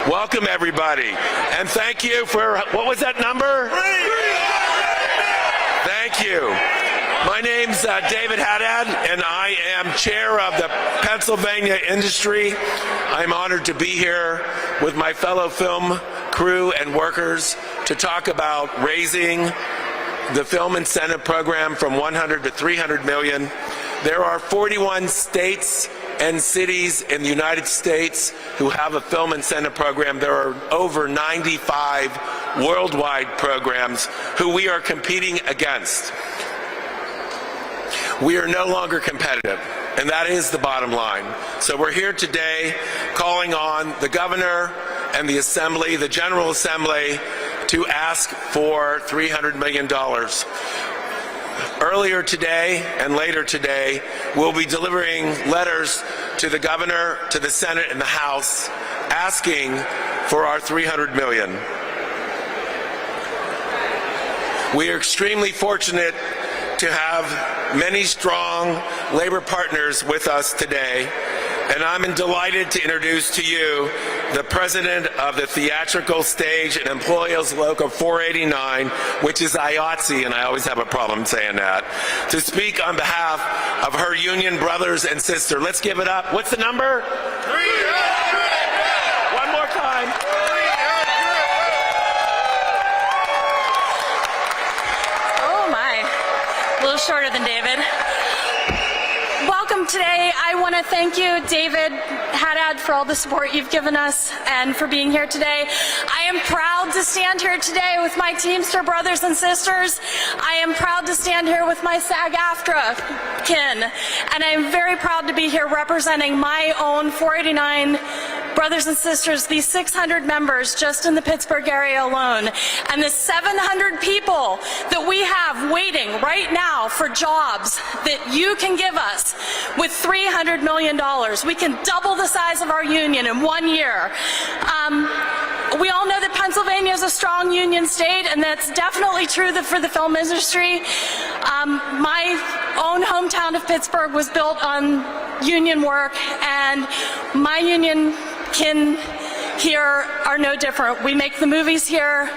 Welcome, everybody. And thank you for, what was that number? Thank you. My name's David Haddad, and I am chair of the Pennsylvania industry. I'm honored to be here with my fellow film crew and workers to talk about raising the film incentive program from 100 to 300 million. There are 41 states and cities in the United States who have a film incentive program. There are over 95 worldwide programs who we are competing against. We are no longer competitive, and that is the bottom line. So we're here today calling on the governor and the assembly, the General Assembly, to ask for $300 million. Earlier today and later today, we'll be delivering letters to the governor, to the Senate, and the House asking for our $300 million. We are extremely fortunate to have many strong labor partners with us today, and I'm delighted to introduce to you the president of the Theatrical Stage and Employees Local 489, which is IATSE, and I always have a problem saying that, to speak on behalf of her union brothers and sister. Let's give it up. What's the number? 300! One more time. 300! Oh my, a little shorter than David. Welcome today. I want to thank you, David Haddad, for all the support you've given us and for being here today. I am proud to stand here today with my Teamster brothers and sisters. I am proud to stand here with my SAG-AFTRA kin, and I am very proud to be here representing my own 489 brothers and sisters, these 600 members just in the Pittsburgh area alone, and the 700 people that we have waiting right now for jobs that you can give us with $300 million. We can double the size of our union in 1 year. We all know that Pennsylvania is a strong union state, and that's definitely true for the film industry. My own hometown of Pittsburgh was built on union work, and my union kin here are no different. We make the movies here,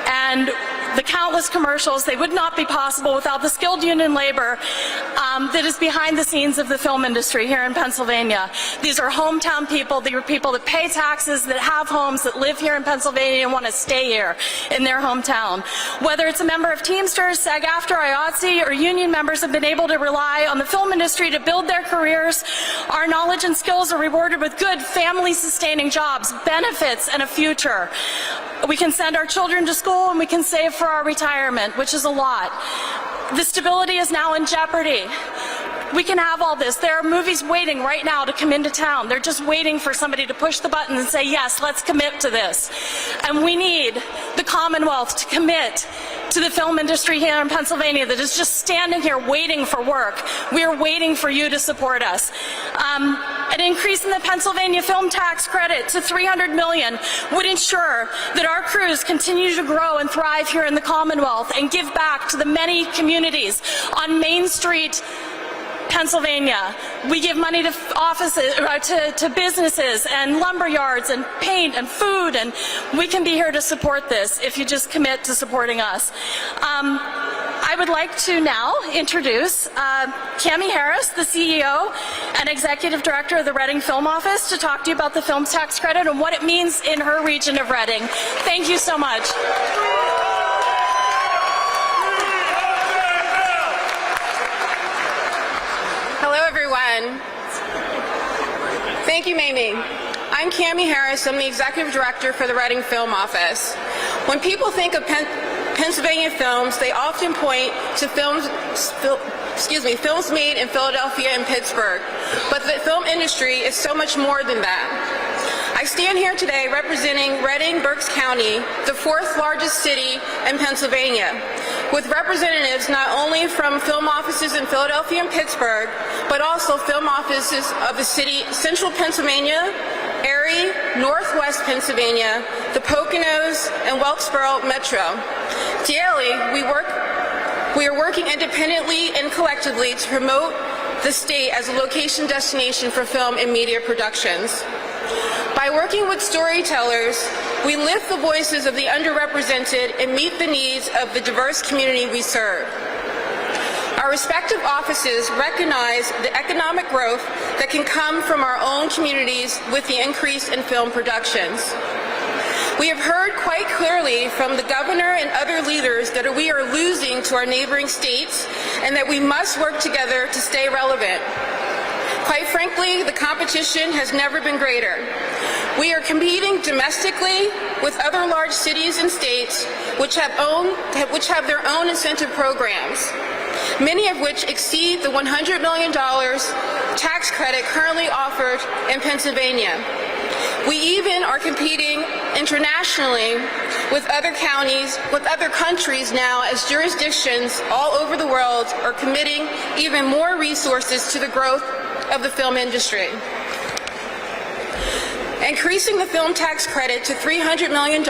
and the countless commercials, they would not be possible without the skilled union labor that is behind the scenes of the film industry here in Pennsylvania. These are hometown people. They are people that pay taxes, that have homes, that live here in Pennsylvania and want to stay here in their hometown. Whether it's a member of Teamsters, SAG-AFTRA, IATSE, or union members have been able to rely on the film industry to build their careers. Our knowledge and skills are rewarded with good family-sustaining jobs, benefits, and a future. We can send our children to school, and we can save for our retirement, which is a lot. The stability is now in jeopardy. We can have all this. There are movies waiting right now to come into town. They're just waiting for somebody to push the button and say, yes, let's commit to this. And we need the Commonwealth to commit to the film industry here in Pennsylvania that is just standing here waiting for work. We are waiting for you to support us. An increase in the Pennsylvania film tax credit to $300 million would ensure that our crews continue to grow and thrive here in the Commonwealth and give back to the many communities on Main Street, Pennsylvania. We give money to offices, to businesses and lumber yards and paint and food, and we can be here to support this if you just commit to supporting us. I would like to now introduce Cami Harris, the CEO and Executive Director of the Reading Film Office, to talk to you about the film tax credit and what it means in her region of Reading. Thank you so much. Hello, everyone. Thank you, Mamie. I'm Cami Harris. I'm the Executive Director for the Reading Film Office. When people think of Pennsylvania films, they often point to films made in Philadelphia and Pittsburgh. But the film industry is so much more than that. I stand here today representing Reading, Berks County, the fourth largest city in Pennsylvania, with representatives not only from film offices in Philadelphia and Pittsburgh, but also film offices of the city, Central Pennsylvania, Erie, Northwest Pennsylvania, the Poconos, and Wilkes-Barre Metro. Daily, we are working independently and collectively to promote the state as a location destination for film and media productions. By working with storytellers, we lift the voices of the underrepresented and meet the needs of the diverse community we serve. Our respective offices recognize the economic growth that can come from our own communities with the increase in film productions. We have heard quite clearly from the governor and other leaders that we are losing to our neighboring states and that we must work together to stay relevant. Quite frankly, the competition has never been greater. We are competing domestically with other large cities and states which have their own incentive programs, many of which exceed the $100 million tax credit currently offered in Pennsylvania. We even are competing internationally with other countries now, as jurisdictions all over the world are committing even more resources to the growth of the film industry. Increasing the film tax credit to $300 million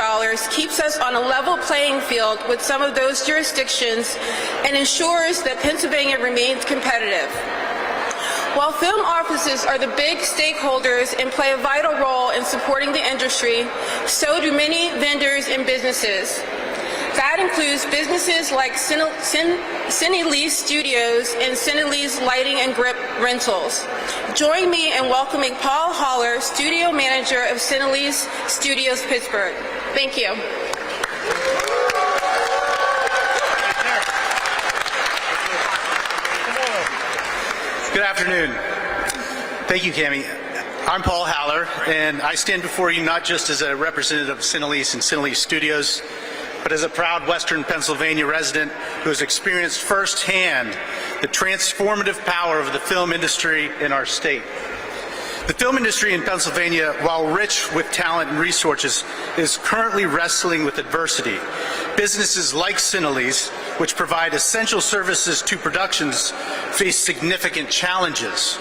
keeps us on a level playing field with some of those jurisdictions and ensures that Pennsylvania remains competitive. While film offices are the big stakeholders and play a vital role in supporting the industry, so do many vendors and businesses. That includes businesses like CineLease Studios and CineLease Lighting and Grip Rentals. Join me in welcoming Paul Haller, Studio Manager of CineLease Studios, Pittsburgh. Thank you. Good afternoon. Thank you, Cami. I'm Paul Haller, and I stand before you not just as a representative of CineLease and CineLease Studios, but as a proud Western Pennsylvania resident who has experienced firsthand the transformative power of the film industry in our state. The film industry in Pennsylvania, while rich with talent and resources, is currently wrestling with adversity. Businesses like CineLease, which provide essential services to productions, face significant challenges.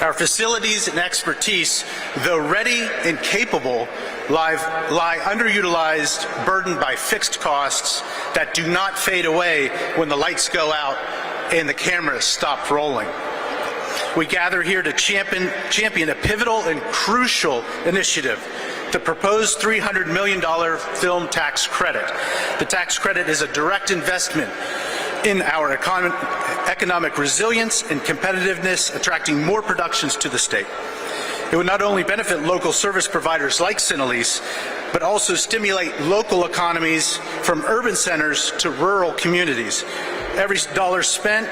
Our facilities and expertise, though ready and capable, lie underutilized, burdened by fixed costs that do not fade away when the lights go out and the cameras stop rolling. We gather here to champion a pivotal and crucial initiative, the proposed $300 million film tax credit. The tax credit is a direct investment in our economic resilience and competitiveness, attracting more productions to the state. It would not only benefit local service providers like CineLease, but also stimulate local economies from urban centers to rural communities. Every dollar spent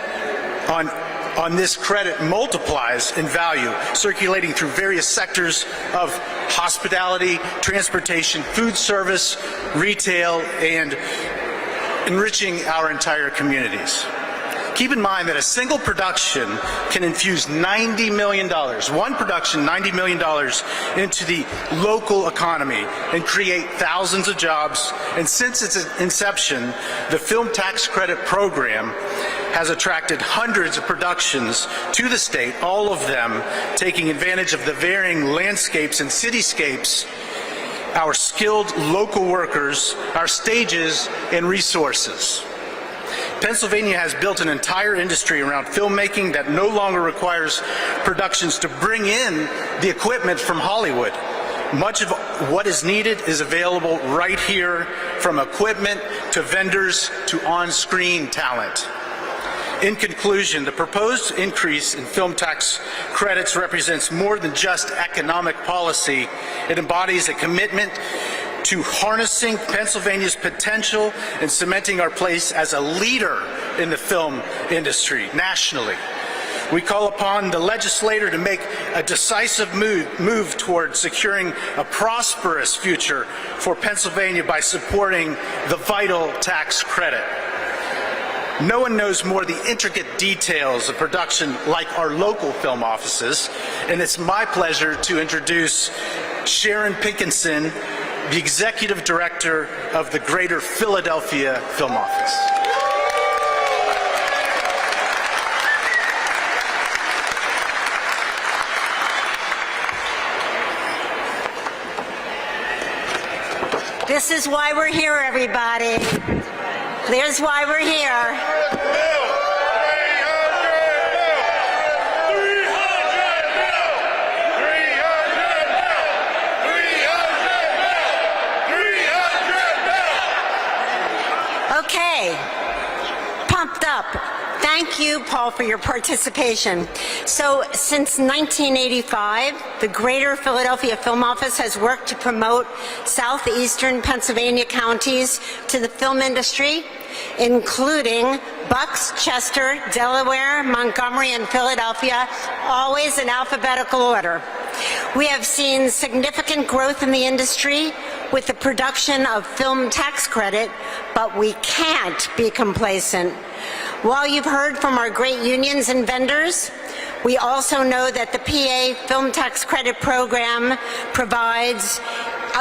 on this credit multiplies in value, circulating through various sectors of hospitality, transportation, food service, retail, and enriching our entire communities. Keep in mind that a single production can infuse $90 million, one production, $90 million into the local economy and create thousands of jobs. And since its inception, the Film Tax Credit Program has attracted hundreds of productions to the state, all of them taking advantage of the varying landscapes and cityscapes, our skilled local workers, our stages, and resources. Pennsylvania has built an entire industry around filmmaking that no longer requires productions to bring in the equipment from Hollywood. Much of what is needed is available right here, from equipment to vendors to on-screen talent. In conclusion, the proposed increase in film tax credits represents more than just economic policy. It embodies a commitment to harnessing Pennsylvania's potential and cementing our place as a leader in the film industry nationally. We call upon the legislator to make a decisive move toward securing a prosperous future for Pennsylvania by supporting the vital tax credit. No one knows more the intricate details of production like our local film offices, and it's my pleasure to introduce Sharon Pinkinson, the Executive Director of the Greater Philadelphia Film Office. This is why we're here, everybody. There's why we're here. up. Thank you, Paul, for your participation. So, since 1985, the Greater Philadelphia Film Office has worked to promote southeastern Pennsylvania counties to the film industry, including Bucks, Chester, Delaware, Montgomery, and Philadelphia, always in alphabetical order. We have seen significant growth in the industry with the production of film tax credit, but we can't be complacent. While you've heard from our great unions and vendors, we also know that the PA Film Tax Credit Program provides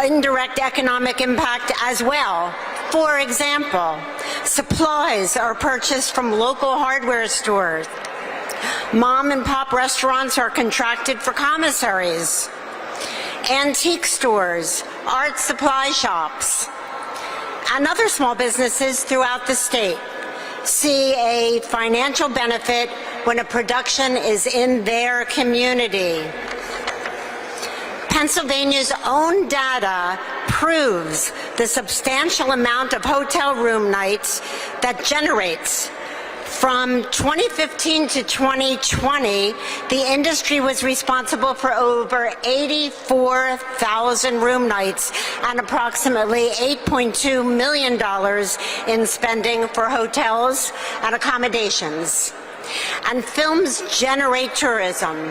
indirect economic impact as well. For example, supplies are purchased from local hardware stores. Mom and pop restaurants are contracted for commissaries. Antique stores, art supply shops, and other small businesses throughout the state see a financial benefit when a production is in their community. Pennsylvania's own data proves the substantial amount of hotel room nights that generates. From 2015 to 2020, the industry was responsible for over 84,000 room nights and approximately $8.2 million in spending for hotels and accommodations. And films generate tourism.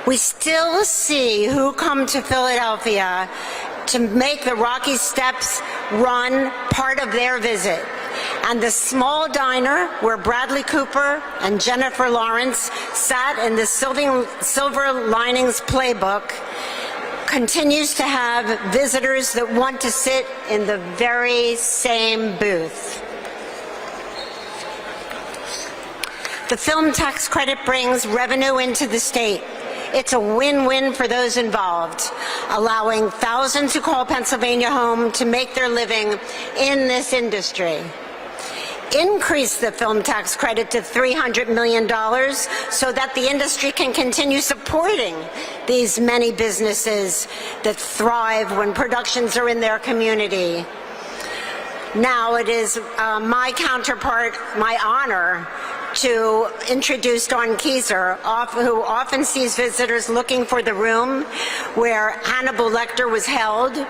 We still see who come to Philadelphia to make the Rocky Steps run part of their visit. And the small diner where Bradley Cooper and Jennifer Lawrence sat in the Silver Linings Playbook continues to have visitors that want to sit in the very same booth. The film tax credit brings revenue into the state. It's a win-win for those involved, allowing thousands who call Pennsylvania home to make their living in this industry. Increase the film tax credit to $300 million so that the industry can continue supporting these many businesses that thrive when productions are in their community. Now it is my counterpart, my honor, to introduce Don Keyser, who often sees visitors looking for the room where Hannibal Lecter was held,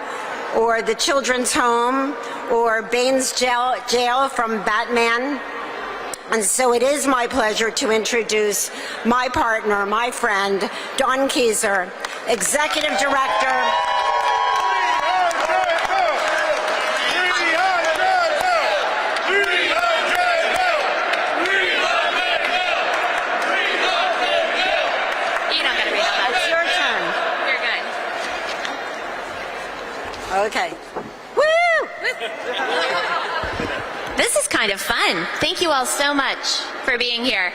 or the Children's Home, or Baines Jail from Batman. And so it is my pleasure to introduce my partner, my friend, Don Keyser, Executive Director. Okay. Woo! This is kind of fun. Thank you all so much for being here.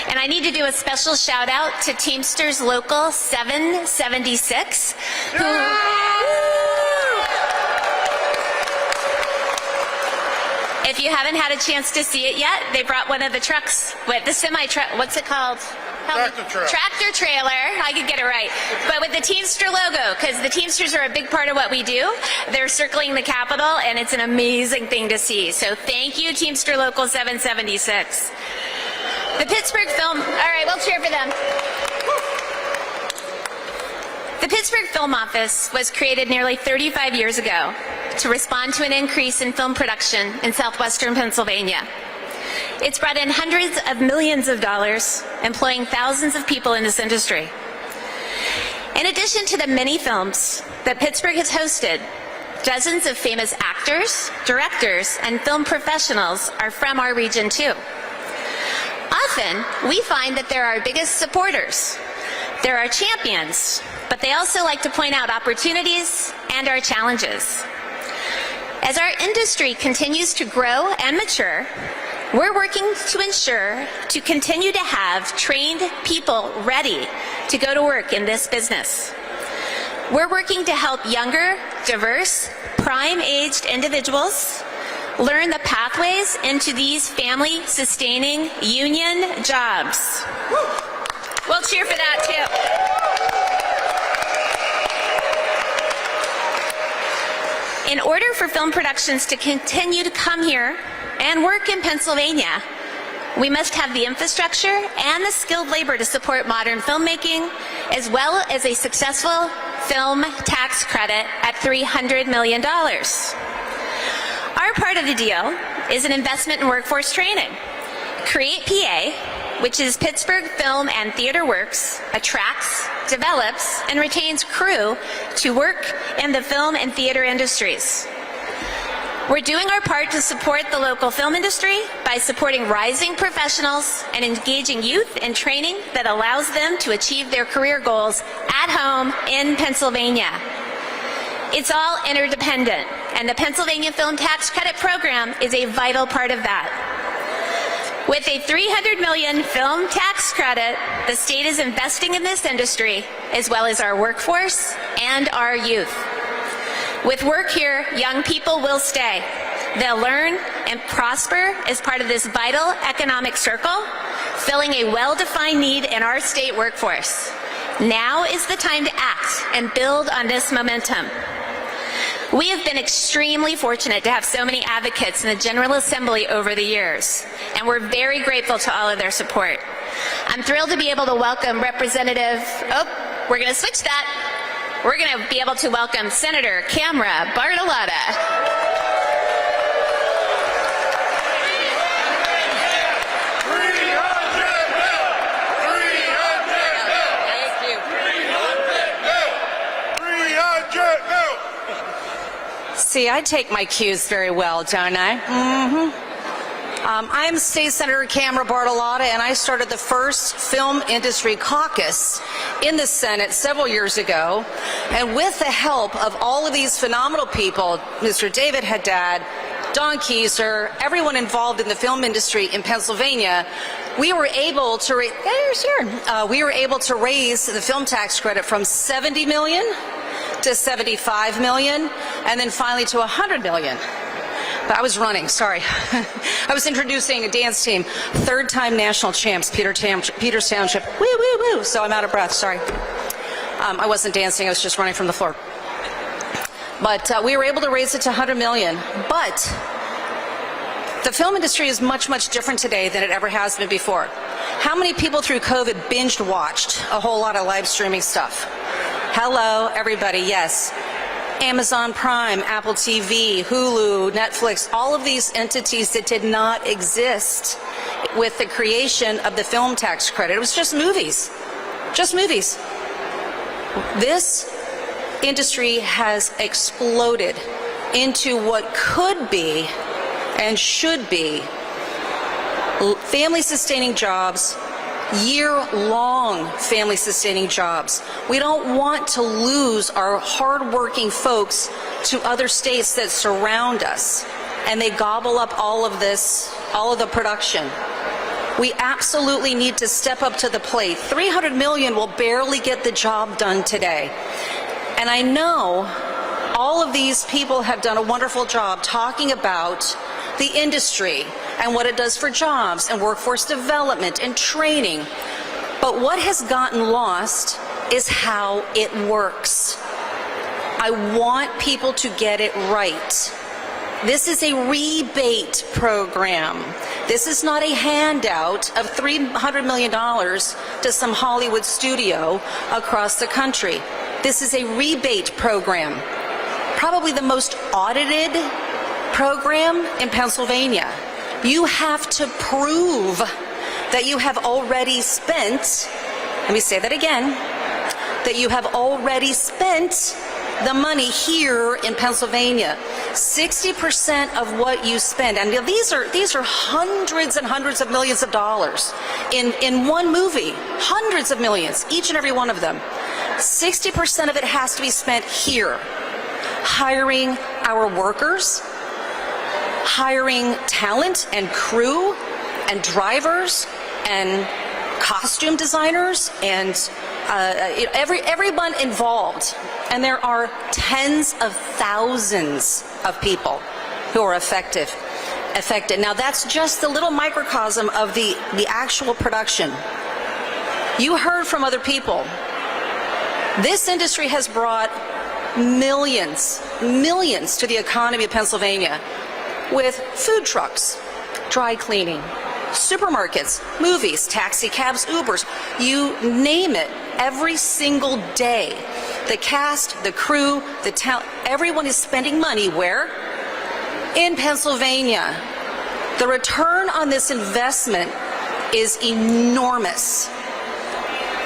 And I need to do a special shout out to Teamsters Local 776, who... If you haven't had a chance to see it yet, they brought one of the trucks, the semi-truck, what's it called? Tractor trailer, I could get it right. But with the Teamster logo, because the Teamsters are a big part of what we do. They're circling the Capitol, and it's an amazing thing to see. So thank you, Teamster Local 776. The Pittsburgh Film, all right, we'll cheer for them. The Pittsburgh Film Office was created nearly 35 years ago to respond to an increase in film production in southwestern Pennsylvania. It's brought in hundreds of millions of dollars, employing thousands of people in this industry. In addition to the many films that Pittsburgh has hosted, dozens of famous actors, directors, and film professionals are from our region too. Often, we find that they're our biggest supporters. They're our champions, but they also like to point out opportunities and our challenges. As our industry continues to grow and mature, we're working to ensure to continue to have trained people ready to go to work in this business. We're working to help younger, diverse, prime-aged individuals learn the pathways into these family-sustaining union jobs. We'll cheer for that too. In order for film productions to continue to come here and work in Pennsylvania, we must have the infrastructure and the skilled labor to support modern filmmaking, as well as a successful film tax credit at $300 million. Our part of the deal is an investment in workforce training. Create PA, which is Pittsburgh Film and Theater Works, attracts, develops, and retains crew to work in the film and theater industries. We're doing our part to support the local film industry by supporting rising professionals and engaging youth in training that allows them to achieve their career goals at home in Pennsylvania. It's all interdependent, and the Pennsylvania Film Tax Credit Program is a vital part of that. With a $300 million film tax credit, the state is investing in this industry, as well as our workforce and our youth. With work here, young people will stay. They'll learn and prosper as part of this vital economic circle, filling a well-defined need in our state workforce. Now is the time to act and build on this momentum. We have been extremely fortunate to have so many advocates in the General Assembly over the years, and we're very grateful to all of their support. I'm thrilled to be able to welcome we're going to switch that. We're going to be able to welcome Senator Camera Bartolotta. See, I take my cues very well, don't I? I'm State Senator Camera Bartolotta, and I started the first film industry caucus in the Senate several years ago. And with the help of all of these phenomenal people, Mr. David Haddad, Don Keyser, everyone involved in the film industry in Pennsylvania, we were able to raise the film tax credit from $70 million to $75 million, and then finally to $100 million. But I was running, sorry. I was introducing a dance team, third-time national champs, Peters Township. Woo, woo, woo. So I'm out of breath, sorry. I wasn't dancing, I was just running from the floor. But we were able to raise it to $100 million. But the film industry is much, much different today than it ever has been before. How many people through COVID binged watched a whole lot of live streaming stuff? Hello, everybody, yes. Amazon Prime, Apple TV, Hulu, Netflix, all of these entities that did not exist with the creation of the film tax credit. It was just movies. Just movies. This industry has exploded into what could be and should be family-sustaining jobs, year-long family-sustaining jobs. We don't want to lose our hard-working folks to other states that surround us, and they gobble up all of this, all of the production. We absolutely need to step up to the plate. $300 million will barely get the job done today. And I know all of these people have done a wonderful job talking about the industry and what it does for jobs and workforce development and training. But what has gotten lost is how it works. I want people to get it right. This is a rebate program. This is not a handout of $300 million to some Hollywood studio across the country. This is a rebate program, probably the most audited program in Pennsylvania. You have to prove that you have already spent, let me say that again, that you have already spent the money here in Pennsylvania. 60% of what you spend, and these are hundreds and hundreds of millions of dollars in one movie, hundreds of millions, each and every one of them. 60% of it has to be spent here, hiring our workers, hiring talent and crew and drivers and costume designers and everyone involved. And there are tens of thousands of people who are affected. Now that's just the little microcosm of the actual production. You heard from other people. This industry has brought millions to the economy of Pennsylvania with food trucks, dry cleaning, supermarkets, movies, taxi cabs, Ubers, you name it, every single day. The cast, the crew, the talent, everyone is spending money where? In Pennsylvania. The return on this investment is enormous.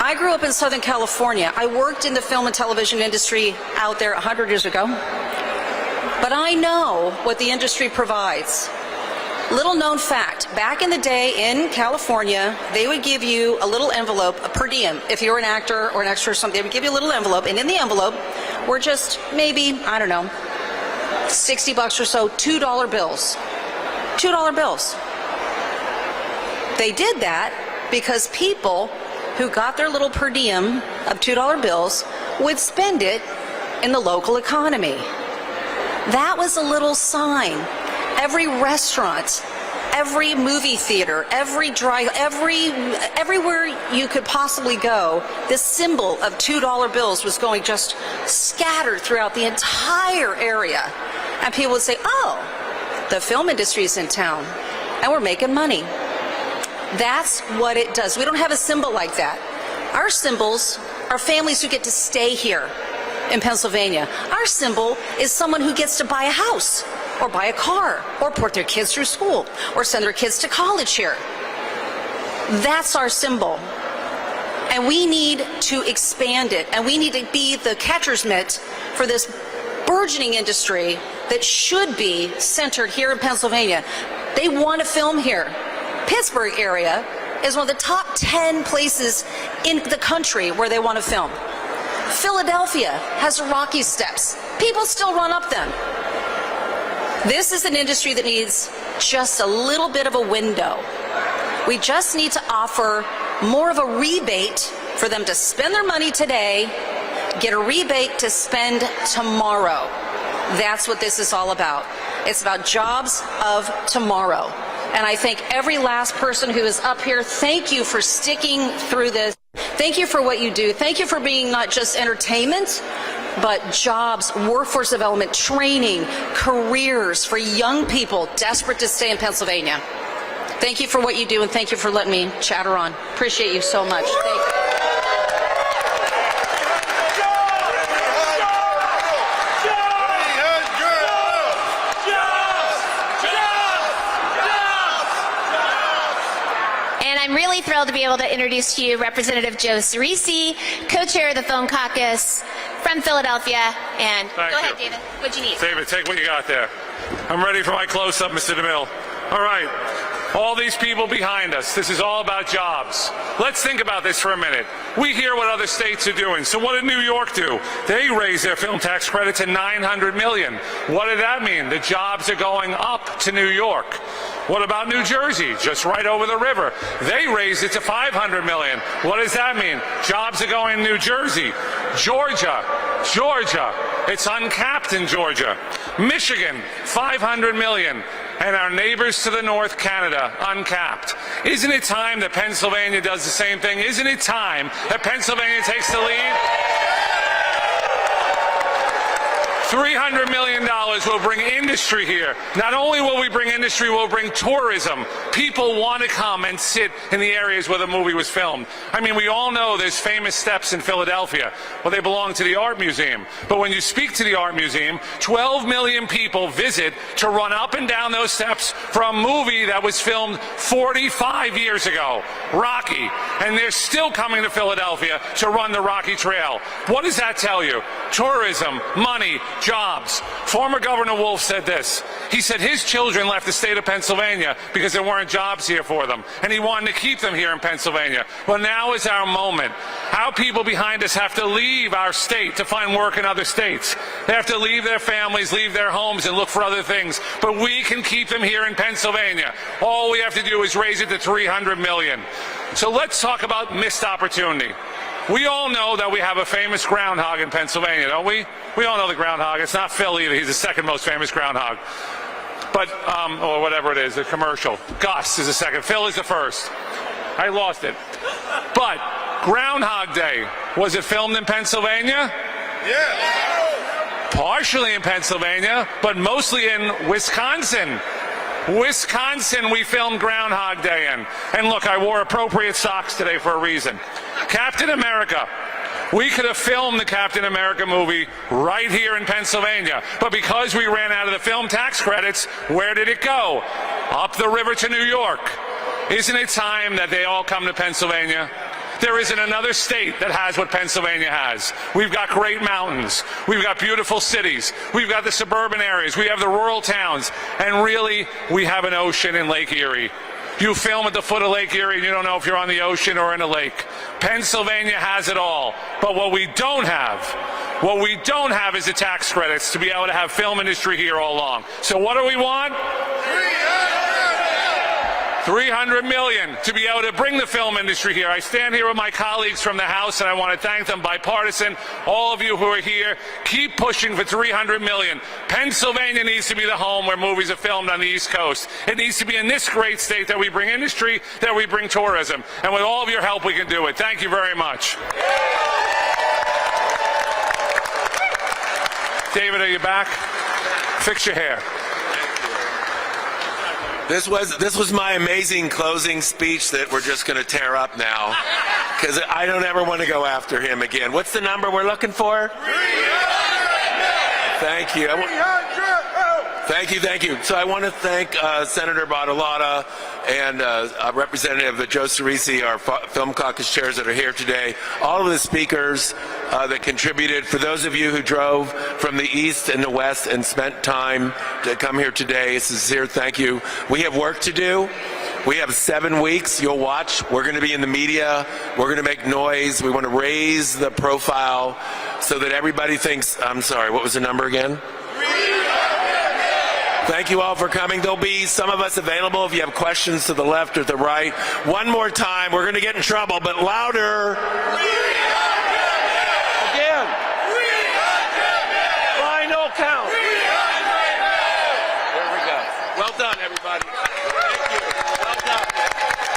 I grew up in Southern California. I worked in the film and television industry out there 100 years ago. But I know what the industry provides. Little known fact, back in the day in California, they would give you a little envelope, a per diem. If you were an actor or an extra or something, they would give you a little envelope, and in the envelope were just maybe, I don't know, 60 bucks or so, $2 bills. $2 bills. They did that because people who got their little per diem of $2 bills would spend it in the local economy. That was a little sign. Every restaurant, every movie theater, everywhere you could possibly go, this symbol of $2 bills was going just scattered throughout the entire area. And people would say, oh, the film industry is in town, and we're making money. That's what it does. We don't have a symbol like that. Our symbols are families who get to stay here in Pennsylvania. Our symbol is someone who gets to buy a house, or buy a car, or put their kids through school, or send their kids to college here. That's our symbol. And we need to expand it, and we need to be the catcher's mitt for this burgeoning industry that should be centered here in Pennsylvania. They want to film here. Pittsburgh area is one of the top 10 places in the country where they want to film. Philadelphia has rocky steps. People still run up them. This is an industry that needs just a little bit of a window. We just need to offer more of a rebate for them to spend their money today, get a rebate to spend tomorrow. That's what this is all about. It's about jobs of tomorrow. And I thank every last person who is up here. Thank you for sticking through this. Thank you for what you do. Thank you for being not just entertainment, but jobs, workforce development, training, careers for young people desperate to stay in Pennsylvania. Thank you for what you do, and thank you for letting me chatter on. Appreciate you so much. Thank you. I'm really thrilled to be able to introduce to you Representative Joe Cerisi, co-chair of the Film Caucus from Philadelphia. And Thank go ahead, you. David. What'd you need? David, take what you got there. I'm ready for my close-up, Mr. DeMille. All right. All these people behind us, this is all about jobs. Let's think about this for a minute. We hear what other states are doing. So what did New York do? They raised their film tax credit to $900 million. What did that mean? The jobs are going up to New York. What about New Jersey, just right over the river? They raised it to $500 million. What does that mean? Jobs are going to New Jersey. Georgia, it's uncapped in Georgia. Michigan, $500 million. And our neighbors to the north, Canada, uncapped. Isn't it time that Pennsylvania does the same thing? Isn't it time that Pennsylvania takes the lead? $300 million will bring industry here. Not only will we bring industry, we'll bring tourism. People want to come and sit in the areas where the movie was filmed. I mean, we all know there's famous steps in Philadelphia. Well, they belong to the Art Museum. But when you speak to the Art Museum, 12 million people visit to run up and down those steps for a movie that was filmed 45 years ago, Rocky. And they're still coming to Philadelphia to run the Rocky Trail. What does that tell you? Tourism, money, jobs. Former Governor Wolf said this. He said his children left the state of Pennsylvania because there weren't jobs here for them, and he wanted to keep them here in Pennsylvania. Well, now is our moment. Our people behind us have to leave our state to find work in other states. They have to leave their families, leave their homes, and look for other things. But we can keep them here in Pennsylvania. All we have to do is raise it to $300 million. So let's talk about missed opportunity. We all know that we have a famous groundhog in Pennsylvania, don't we? We all know the groundhog. It's not Phil either. He's the second most famous groundhog. But, or whatever it is, the commercial. Gus is the second. Phil is the first. I lost it. But Groundhog Day, was it filmed in Pennsylvania? Yeah. Partially in Pennsylvania, but mostly in Wisconsin. Wisconsin, we filmed Groundhog Day in. And look, I wore appropriate socks today for a reason. Captain America. We could have filmed the Captain America movie right here in Pennsylvania, but because we ran out of the film tax credits, where did it go? Up the river to New York. Isn't it time that they all come to Pennsylvania? There isn't another state that has what Pennsylvania has. We've got great mountains. We've got beautiful cities. We've got the suburban areas. We have the rural towns. And really, we have an ocean in Lake Erie. You film at the foot of Lake Erie and you don't know if you're on the ocean or in a lake. Pennsylvania has it all. But what we don't have is the tax credits to be able to have film industry here all along. So what do we want? $300 million to be able to bring the film industry here. I stand here with my colleagues from the House, and I want to thank them, bipartisan. All of you who are here, keep pushing for $300 million. Pennsylvania needs to be the home where movies are filmed on the East Coast. It needs to be in this great state that we bring industry, that we bring tourism. And with all of your help, we can do it. Thank you very much. David, are you back? Fix your hair. This was my amazing closing speech that we're just going to tear up now, because I don't ever want to go after him again. What's the number we're looking for? 300! Thank you. Thank you. So I want to thank Senator Badalata and Representative Joe Cerisi, our Film Caucus chairs that are here today, all of the speakers that contributed. For those of you who drove from the east and the west and spent time to come here today, sincere thank you. We have work to do. We have 7 weeks. You'll watch. We're going to be in the media. We're going to make noise. We want to raise the profile so that everybody thinks, I'm sorry, what was the number again? Thank you all for coming. There'll be some of us available if you have questions to the left or the right. One more time. We're going to get in trouble, but louder. Again. Final count. There we go. Well done, everybody. Thank you.